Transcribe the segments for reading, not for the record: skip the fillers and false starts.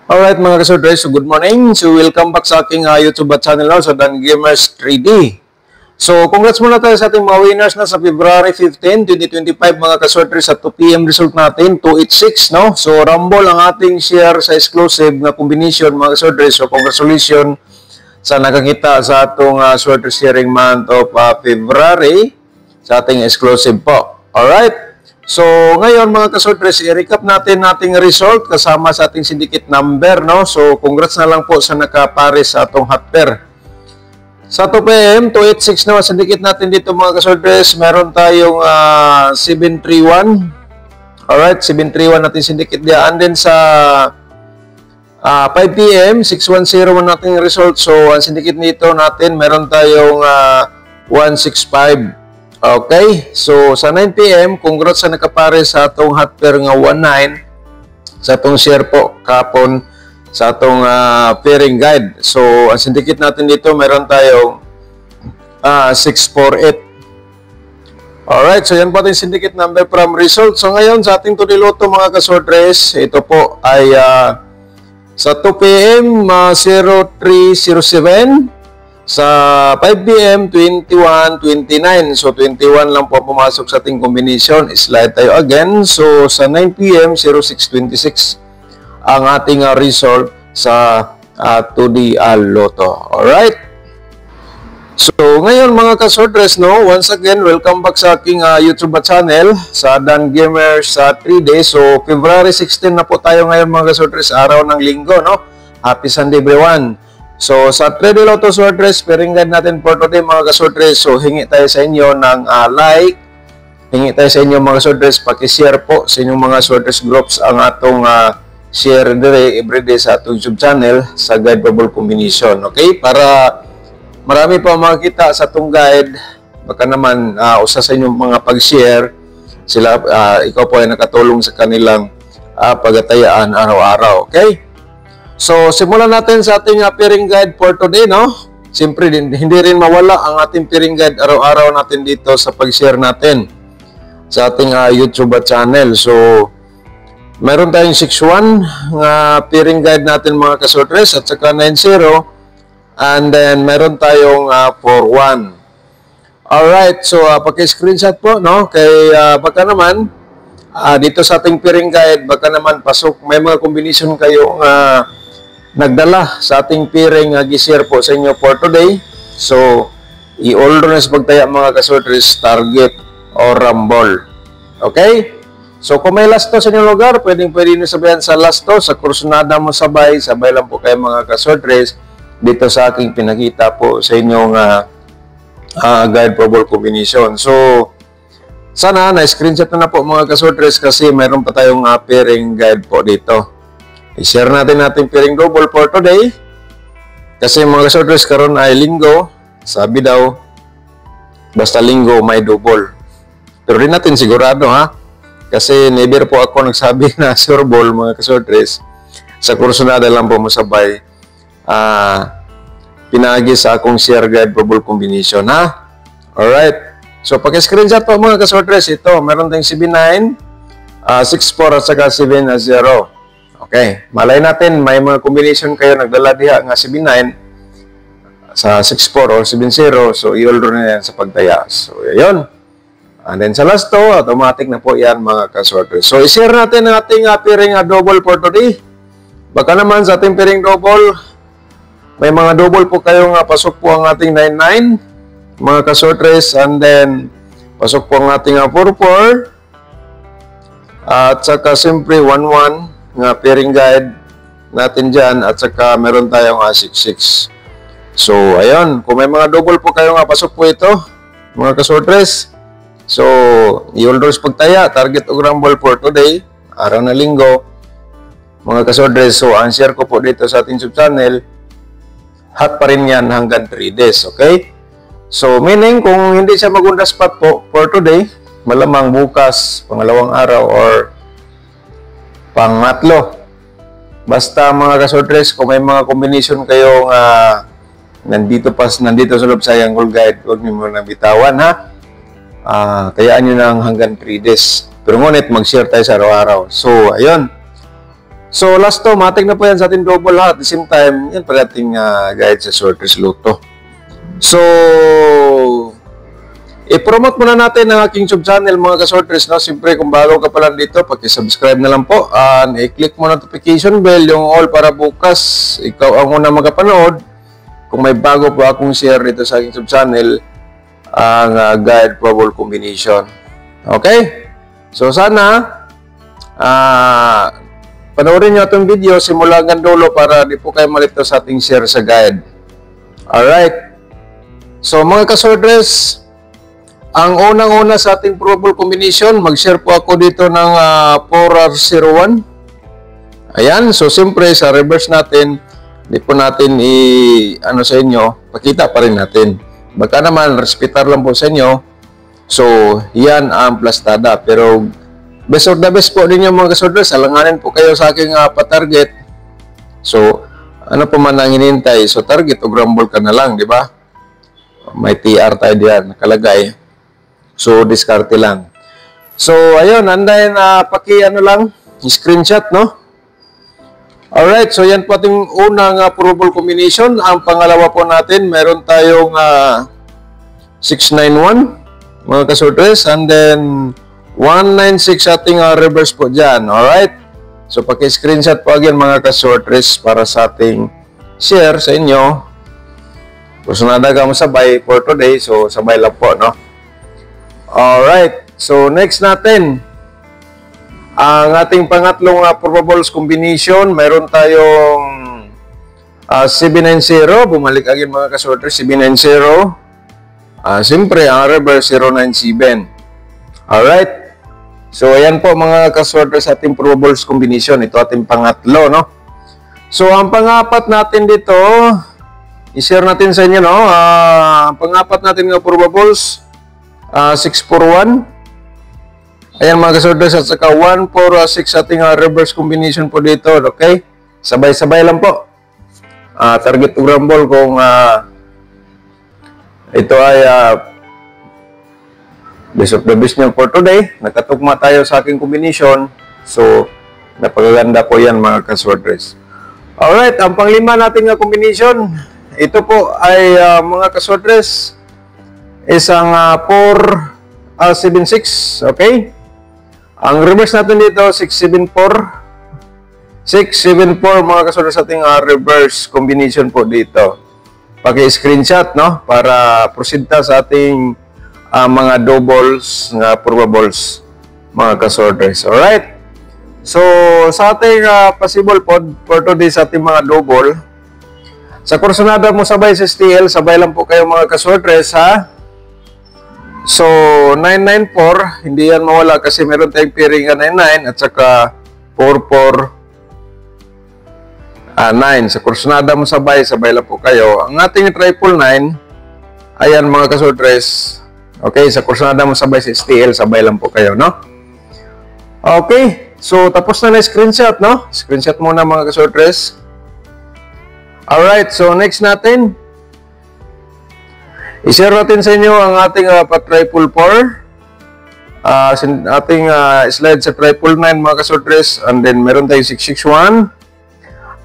Alright mga kasodres, so good morning. So welcome back sa aking YouTube channel now, so Dan Gamers 3D. So congrats muna tayo sa ating mga winners na sa February 15, 2025 mga kasodres sa 2 PM result natin, 286 no. So rumble ang ating share sa exclusive na combination mga kasodres. So congratulations sa nakakita sa atong swerte sharing month of February sa ating exclusive po. Alright. So, ngayon mga kasodres, i-recap natin ating result kasama sa ating syndicate number, no? So, congrats na lang po sa nakapares sa atong hot pair. Sa 2 PM, 286 na syndicate natin dito mga kasodres. Meron tayong 731. Alright, 731 natin syndicate dia. And then sa 5 PM, 610 natin result. So, ang syndicate nito natin, meron tayong 165. Okay, so sa 9 PM, congrats sa nakapare sa atong hot pair nga 19 sa atong share po kapon sa atong pairing guide. So, ang syndicate natin dito, meron tayong 648. Alright, so yan po ating syndicate number from result. So, ngayon sa ating tuliloto mga kasordres, ito po ay sa 2 PM, 0307. Sa 5 PM, 2129. So, 21 lang po pumasok sa ating combination. Slide tayo again. So, sa 9 PM, 0626 ang ating result sa 2D Lotto. Alright? So, ngayon mga kasordres, no? Once again, welcome back sa aking YouTube channel sa Dan Gamers 3D. So, February 16 na po tayo ngayon mga kasordres, araw ng linggo, no? Happy Sunday everyone! So, sa 3D Lotto Swordress, pairing guide natin for today mga kaswordress. So, hingi tayo sa inyo ng like. Hingi tayo sa inyo mga kaswordress. Paki-share po sa inyong mga swordress groups ang atong share dire everyday sa atong YouTube channel sa guide bubble combination. Okay? Para marami pa makikita sa atong guide. Baka naman usa sa inyong mga pag-share, sila, ikaw po ay nakatulong sa kanilang pagatayaan araw-araw. Okay? So, simulan natin sa ating pairing guide for today, no? Siyempre, hindi rin mawala ang ating pairing guide araw-araw natin dito sa pag-share natin sa ating YouTube channel. So, meron tayong 6-1 nga pairing guide natin mga kasordres at saka 9-0. And then, meron tayong 4-1. Alright, so paki-screenshot po, no? Kay baka naman, dito sa ating pairing guide, baka naman pasok, may mga combination kayong nagdala sa ating pairing gi-share po sa inyo for today. So, i-order na sa pagtaya mga kasordres, target or rumble. Okay? So, kung may lasto sa inyong lugar, pwede nyo sabihan sa lasto, sa kursunada mo sabay lang po kayo mga kasordres dito sa aking pinakita po sa inyong guide probable combination. So, sana na-screenshot na po mga kasordres kasi mayroon pa tayong pairing guide po dito. I-share natin pairing double for today. Kasi mga kasordres, karon ay linggo. Sabi daw, basta linggo may double. Pero rin natin sigurado ha. Kasi never po ako nagsabi na sure ball mga kasordres. Sa kursunada lang po masabay. Pinagi sa akong share guide double combination ha. Alright. So paki-screenshot po mga kasordres. Ito, meron tayong 79, 64 at saka 7-0. Okay, malay natin, may mga combination kayo nagdala diha nga 79 sa 64 or 70, so i-order na yan sa pagtaya. So, yun. And then sa last to, automatic na po yan mga kaswerte. So, i-share natin ang ating pairing double for today. Baka naman sa ating pairing double, may mga double po kayo nga pasok po ang ating 99, mga kaswertres, and then pasok po ang ating 44, at saka siyempre 11, nga pairing guide natin dyan at saka meron tayong 66. So, ayun. Kung may mga double po kayo nga pasok po ito, mga kaswordres. So, i-orders pagtaya, target o rumble for today, araw na linggo, mga kaswordres. So, ang share ko po dito sa ating YouTube channel, hot pa rin yan hanggang 3 days. Okay? So, meaning kung hindi siya magunda spot po for today, malamang bukas, pangalawang araw, or pangatlo. Basta mga kasordres, kung may mga combination kayong nandito sa loob sa Yanggol Guide, huwag niyo muna bitawan ha. Kayaan nyo ng hanggang 3 days. Pero ngunit mag-share tayo sa araw-araw. So, ayun. So, last to, matik na po yan sa ating double ha. At the same time, yan pala ating guide sa Sorters Luto. So, i-promote muna natin ang aking YouTube channel mga ka-sorters. No? Siyempre, kung bago ka pa lang dito, paki-subscribe na lang po. And i-click mo notification bell, yung all para bukas. Ikaw ang una magkapanood. Kung may bago po akong share dito sa aking YouTube channel, ang guide probable combination. Okay? So, sana, panoorin nyo itong video simula hanggang dulo para di po kayo malito sa ating share sa guide. Alright. So, mga ka-sorters, ang unang-una sa ating probable combination, mag-share po ako dito ng 4R01. Ayan. So, siyempre, sa reverse natin, di po natin ano sa inyo, pakita pa rin natin. Baka naman, respetar lang po sa inyo. So, yan ang plastada. Pero, best of the best po ninyo mga ka-sorters. Alanganin po kayo sa aking pa-target. So, ano po man ang hinihintay? So, target o grumble ka na lang, di ba? May TR tayo diyan, nakalagay. So, diskarte lang. So, ayun, andayin ano lang, screenshot, no? Alright, so yan po ating unang probable combination. Ang pangalawa po natin, meron tayong 691, mga ka-sorters, and then 196 ating reverse po dyan. Alright? So, paki-screenshot po again mga ka-sorters para sa ating share sa inyo. Kung sunada ka mo sabay for today, so sabay lang po, no? Alright. So, next natin, ang ating pangatlong probables combination, meron tayong 790. Bumalik again mga ka-sorters, 790. Siyempre, ang reverse 097. Alright. So, ayan po mga ka-sorters ating probables combination. Ito ating pangatlo, no? So, ang pangapat natin dito, i-share natin sa inyo, no? Ang pangapat natin ng probables, 641. Ayan mga ka-sorters, at saka 146 ating reverse combination po dito, okay? Sabay-sabay lang po. Target to grumble kung ito ay best of the best nyo for today. Nakatugma tayo sa aking combination. So, napagaganda po yan mga ka-sorters. Alright, ang panglima natin na combination, ito po ay mga ka-sorters, isang 476, okay? Ang reverse natin dito, 674. 674 mga ka-sorters ating reverse combination po dito. Paki-screenshot, no? Para proceed ta sa ating mga doubles na probables, mga ka-sorters. Alright? So, sa ating possible po for today sa ating mga double, sa kursunada mo sabay sa STL, sabay lang po kayo mga ka-sorters, ha? So, 994, hindi yan mawala kasi meron tayong pairing 99 at saka 449. Sa kursunada mo sabay lang po kayo. Ang ating 999, ayan mga ka-sorters, okay, sa kursunada mo sabay sa STL, sabay lang po kayo, no? Okay, so tapos na screenshot, no? Screenshot muna mga ka-sorters. Alright, so next natin, i-share natin sa inyo ang ating pa-triple 4. Ating slide sa triple 9 mga ka-sorters. And then meron tayong 661.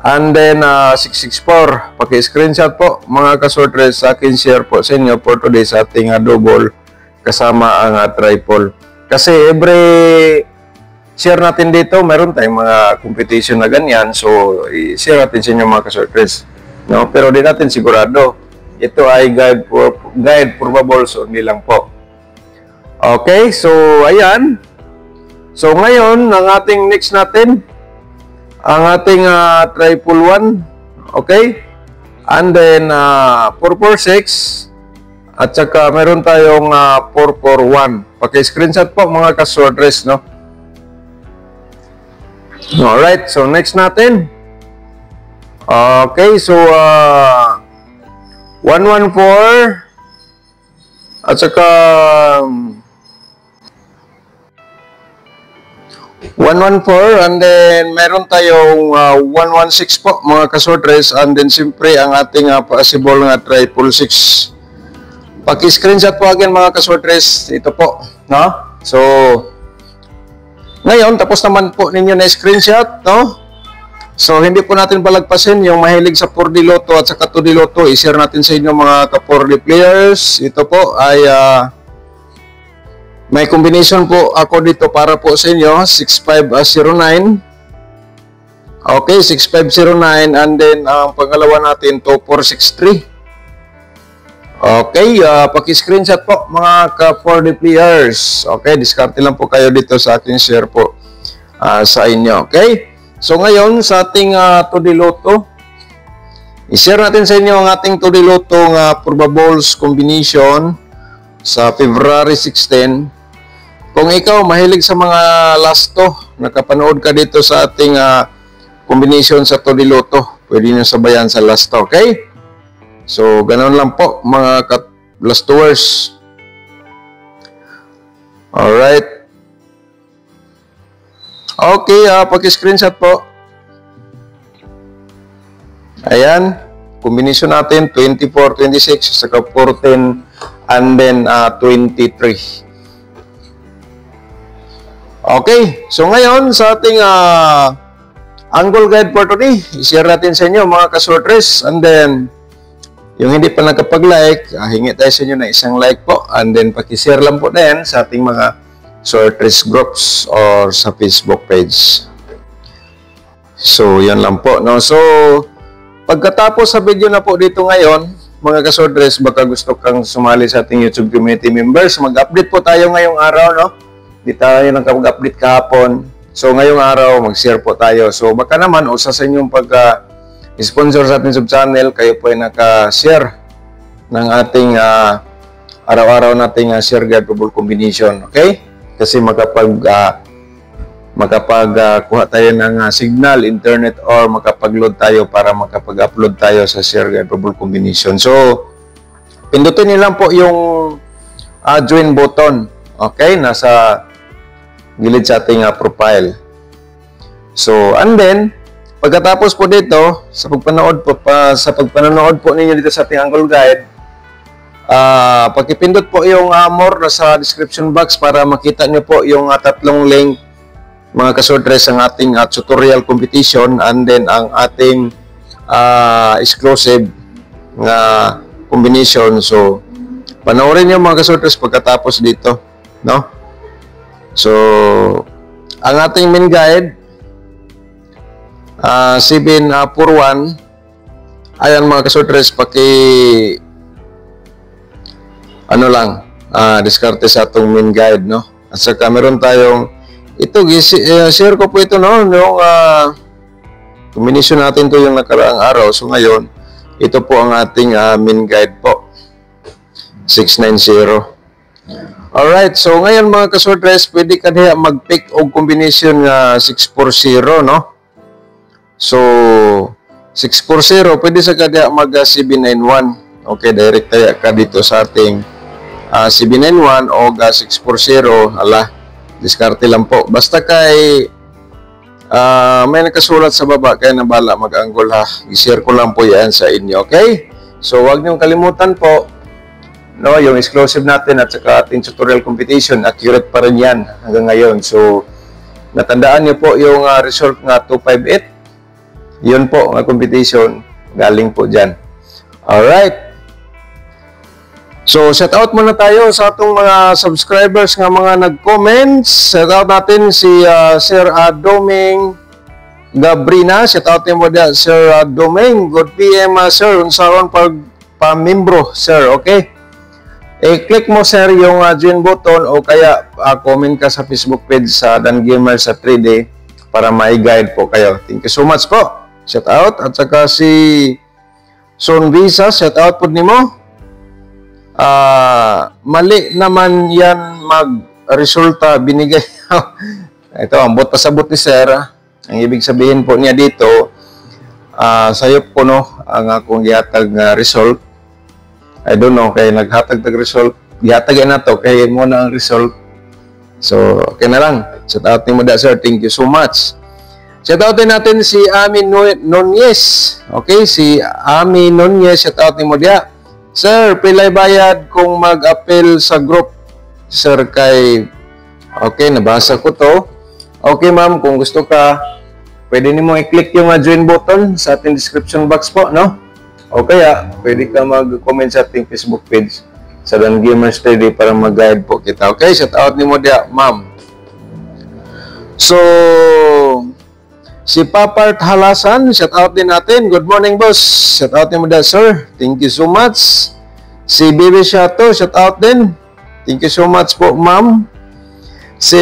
And then 664. Paki-screenshot po mga ka-sorters sa akin share po sa inyo for today sa ating double kasama ang triple. Kasi every share natin dito, meron tayong mga competition na ganyan. So, i-share natin sa inyo mga ka-sorters. No? Pero di natin sigurado. Ito ay guide probables only lang po. Okay, so ayan. So ngayon, ang ating next natin, ang ating triple 1, okay? And then 446 at saka meron tayong 441. Paki-screenshot po mga ka-sorters, no? Alright, so next natin. Okay, so 114 at saka 114 and then meron tayong 116 po mga ka-sorters and then siyempre ang ating possible nga triple 6. Paki-screenshot po again mga ka-sorters, ito po, no? So ngayon tapos naman po ninyo na screenshot, no? So, hindi po natin palagpasin yung mahilig sa 4D Lotto at sa 2D Lotto. I-share natin sa inyo mga ka-4D players. Ito po ay may combination po ako dito para po sa inyo. 6509. Okay, 6509. And then, ang pangalawa natin, 2463. Okay, paki-screenshot po mga ka-4D players. Okay, diskarte lang po kayo dito sa ating share po sa inyo. Okay? So ngayon sa ating 2D Lotto, i-share natin sa inyo ang ating 2D Lotto probables combination sa February 16. Kung ikaw mahilig sa mga lasto, nakapanood ka dito sa ating combination sa 2D Lotto, pwede nyo sabayan sa lasto, okay? So ganoon lang po mga lastoers. Alright. Okay, paki-screenshot po. Ayan, combination natin 24, 26, saka 14, and then 23. Okay, so ngayon sa ating angle guide for today, i-share natin sa inyo mga kasortres, and then yung hindi pa nakapag-like, hingi tayo sa inyo na isang like po, and then paki-share lang po din sa ating mga sortres groups or sa Facebook page. So, yan lang po, no? So, pagkatapos sa video na po dito ngayon, mga kasortres, baka gusto kang sumali sa ating YouTube community members, mag-update po tayo ngayong araw, no? Di tayo nag-update kahapon. So, ngayong araw, mag-share po tayo. So, baka naman, usa sa inyong pagka-sponsor sa ating sub-channel, kayo po ay naka-share ng ating araw-araw nating share guide probable combination, okay? Kasi makapag-kuha tayo ng signal, internet, or makapag-load tayo para makapag-upload tayo sa share guide probable combination. So, pindutin niyo lang po yung join button. Okay? Nasa gilid sa ating profile. So, and then, pagkatapos po dito, sa pagpanood po ninyo dito sa ating angle guide, pakipindot po yung more sa description box para makita nyo po yung tatlong link mga kasortres ang ating tutorial competition, and then ang ating exclusive na combination. So panoorin nyo mga kasortres pagkatapos dito, no? So ang ating main guide 741, ayan mga kasortres, diskarte sa atong main guide, no? At saka meron tayong ito, share ko po ito, no? Yung combination natin to yung nakaraang araw. So ngayon, ito po ang ating main guide po, 690. Alright, so ngayon mga kasortres, pwede ka diya mag-pick o combination 640, no? So 640, pwede sa kadiya mag 791. Okay, direct tayo ka dito sa ating 791 o 640, diskarte lang po. Basta kay may nakasulat sa baba, kaya nabala mag-angle ha. I-share ko lang po yan sa inyo, okay? So, huwag niyong kalimutan po, no, yung exclusive natin at saka ating tutorial competition, accurate pa rin yan hanggang ngayon. So, natandaan niyo po yung result nga 258. Yun po, ang competition, galing po dyan. Alright. So, shout out muna tayo sa atong mga subscribers nga mga nag-comments. Shout out natin si Sir Doming Gabrina. Shout out mo dia Sir Doming. Good PM sir, unsaon pag-membro sir, okay? I-click mo sir yung join button o kaya comment ka sa Facebook page sa Dan Gamer sa 3D para mai-guide po kayo. Thank you so much po. Shout out at saka si Son Visa, shout out po nimo. Mali naman yan mag-resulta binigay. Ito, ambot pasabot ni sir. Ang ibig sabihin po niya dito, sayop ko no, ang akong gihatag nga result. I don't know, kaya naghatag ng result. Gihatag na to, kaya mo na ang result. So, okay na lang. Shout out ni mo da sir, thank you so much. Shout out din natin si Ami Nunez. Okay, si Ami Nunez, shout out ni mo dia. Sir, pilay bayad kung mag-appeal sa group. Sir, kay... Okay, nabasa ko to. Okay, ma'am, kung gusto ka pwede nimo i-click yung join button sa ating description box po, no? O kaya, pwede ka mag-comment sa ating Facebook page sa Dan Gamers 3D para mag-guide po kita. Okay, shout out nimo dia, ma'am. So, si Papart Halasan, shout out din natin. Good morning, boss. Shout out nimo dia, sir. Thank you so much. Si Bibi Shato, shout out din. Thank you so much po, ma'am. Si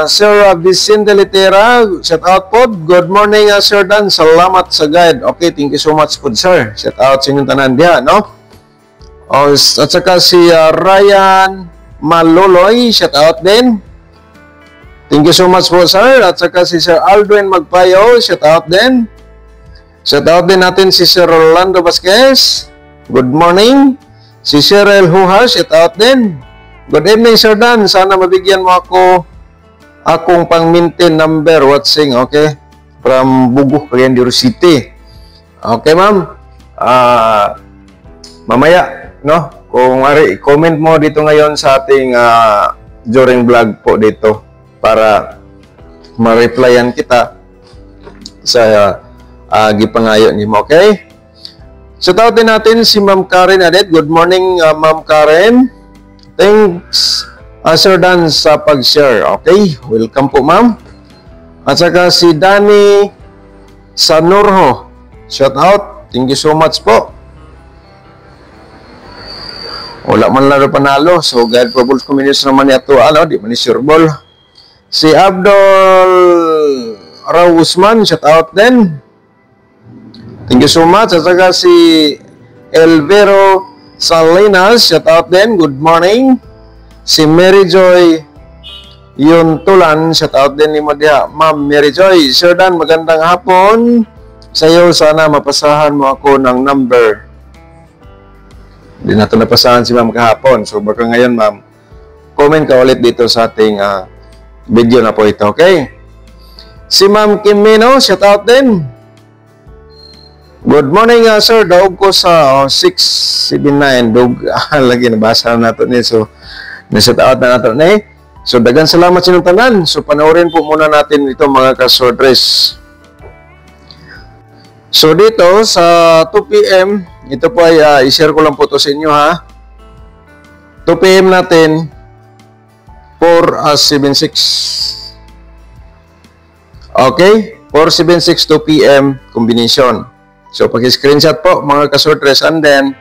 Sir Vicente Litera, shout out po. Good morning, Sir Dan. Salamat sa guide. Okay, thank you so much po, sir. Shout out sa inyong tanan diha, no? At saka si Ryan Maloloy, shout out din. Thank you so much po, sir. At saka si Sir Aldwin Magpayo, shout out din. Shout out din natin si Sir Rolando Vasquez. Good morning. Si Cheryl Huha, shout out din. Good evening, Sir Dan. Sana mabigyan mo akong pang-maintain number watching, okay? From Bugo, Cagayan City. Okay, ma'am. Mamaya, no? Kung comment mo dito ngayon sa ating during vlog po dito para ma-replyan kita sa gipangayo ni mo, okay? So, tawagin natin si Ma'am Karen Adet. Good morning, Ma'am Karen. Thanks, Sir Dan, sa pag-share. Okay, welcome po, ma'am. At saka si Danny Sanurho, shout out. Thank you so much po. Wala man laro panalo. So, guide for balls combination naman ito. Di man ni sure ball. Si Abdul Rausman, shout out din. Thank you so much. At saka si Elvero Salinas, shout out din. Good morning. Si Mary Joy Yuntulan, shout out din ni mo diha. Ma'am Mary Joy, Sir Dan, magandang hapon. Sa'yo, sana mapasahan mo ako ng number. Hindi na ito napasahan si ma'am kahapon. So, baka ngayon, ma'am, comment ka ulit dito sa ating video na po ito, okay? Si Ma'am Kim Mino, shout out din. Good morning, sir. Daog ko sa 679. Daog, lagi nabasa na natin eh. So, nasa taot na natin eh. So, dagan salamat sa inyong tanan. So, panoorin po muna natin ito mga ka-swordress. So, dito sa 2 p.m., ito po ay i-share ko lang po ito sa inyo ha. 2 p.m. natin, 476. Okay? 476 2 p.m. combination. So, pag-screenshot po, mga ka-swordress. And then,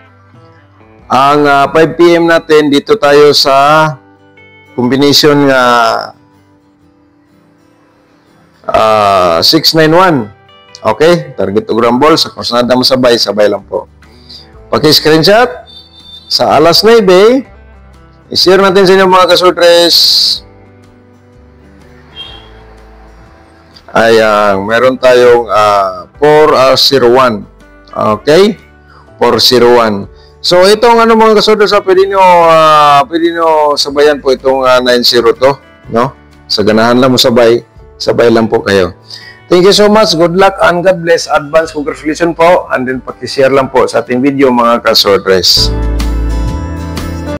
ang 5 p.m. natin, dito tayo sa combination nga 691. Okay? Target to grumble. Sa kung saan mo sabay lang po. Pag-screenshot, sa alas 9, i-share natin sa inyo mga ka-swordress. Meron tayong 401. Okay? 401. So, itong mga ka-swordress, pwede nyo sabayan po itong 90 to. No? Sa ganahan lang mo sabay lang po kayo. Thank you so much. Good luck and God bless. Advance congratulations po. And then, paki-share lang po sa ating video mga ka-swordress.